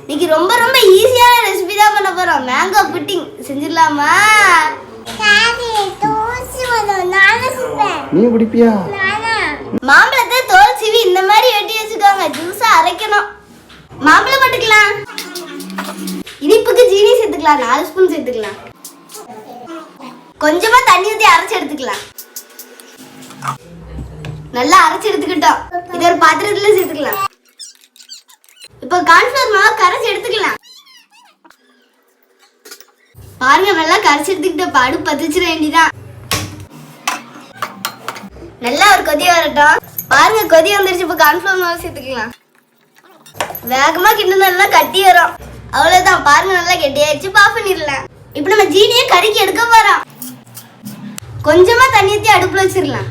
இன்னைக்கு ரொம்ப ரொம்ப ஈஸியான ரெசிபி தான் பண்ண போறோம். மேங்கோ புட்டிங் செஞ்சிடலாமா? நீ குடிப்பியா? மாம்பழத்தை தோல் சீவி இந்த மாதிரி வெட்டி வச்சுக்கோங்க. ஜூஸா அரைக்கணும். மாம்பழம் போட்டுக்கலாம். இனிப்புக்கு ஜீனி சேர்த்துக்கலாம். 4 ஸ்பூன் சேர்த்துக்கலாம். கொஞ்சமா தண்ணி ஊற்றி அரைச்சு எடுத்துக்கலாம். நல்லா அரைச்சு எடுத்துக்கிட்டோம். இது ஒரு பாத்திரத்துல சேர்த்துக்கலாம். இப்போ கார்ன்ஃப்ளவர் மாவு கரைச்சு எடுத்துக்கலாம். பாருங்க நல்லா கரைச்சு எடுத்துக்கிட்ட அடுப்பு பத்திச்சிட வேண்டியதான். நல்லா ஒரு கொதி வரட்டும். பாருங்க கொதி வந்துருச்சு. இப்போ கார்ன்ஃப்ளவர் மாவு சேர்த்துக்கலாம். வேகமா கிண்டுனா கட்டி வரும். அவ்வளவுதான். பாருங்க நல்லா கெட்டியாயிடுச்சு. ஆஃப் பண்ணிடலாம். இப்போ நம்ம ஜீனியை கறிக்கு எடுக்க போறோம். கொஞ்சமா தண்ணி ஊற்றி அடுப்புல வச்சிடலாம்.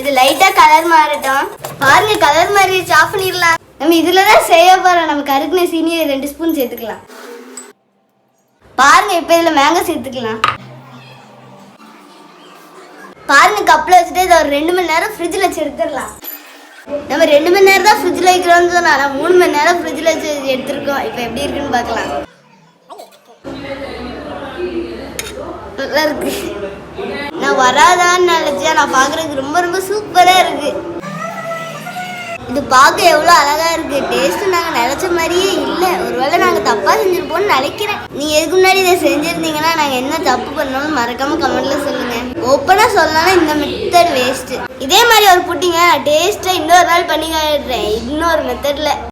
இது லைட்டா கலர் மாறட்டும். பாருங்க கலர் மாறிடுச்சு. ஆஃப் பண்ணிடலாம். நம்ம இதுலதான் செய்ய போறோம். நம்ம கருக்குன சீனியை 2 ஸ்பூன் சேர்த்துக்கலாம். பாருங்க இப்ப இதுல மேங்கோ சேர்த்துக்கலாம். பாருங்க கப்ல வச்சுட்டு இதை ஒரு 2 மணி நேரம் ஃப்ரிட்ஜில் வச்சு எடுத்துடலாம். நம்ம 2 மணி நேரம் தான் ஃப்ரிட்ஜில் வைக்கிறோம்னு சொன்னா 3 மணி நேரம் ஃப்ரிட்ஜில் வச்சு எடுத்துருக்கோம். இப்போ எப்படி இருக்குன்னு பார்க்கலாம். நல்லா இருக்கு. நான் வராதான்னு நினைச்சேன். நான் பார்க்கறதுக்கு ரொம்ப ரொம்ப சூப்பரா இருக்கு. இது பார்க்க எவ்வளோ அழகா இருக்கு. டேஸ்ட் நாங்கள் நினைச்ச மாதிரியே இல்லை. ஒருவேளை நாங்கள் தப்பா செஞ்சிருப்போம்னு நினைக்கிறேன். நீங்க எதுக்கு முன்னாடி இதை செஞ்சிருந்தீங்கன்னா நாங்கள் என்ன தப்பு பண்ணோம்னு மறக்காம கமெண்ட்ல சொல்லுங்க. ஓப்பனா சொல்லலாம் இந்த மெத்தட் வேஸ்ட். இதே மாதிரி ஒரு புட்டிங்க நான் டேஸ்ட்டை இன்னொரு நாள் பண்ணி காட்டுறேன் இன்னொரு மெத்தட்ல.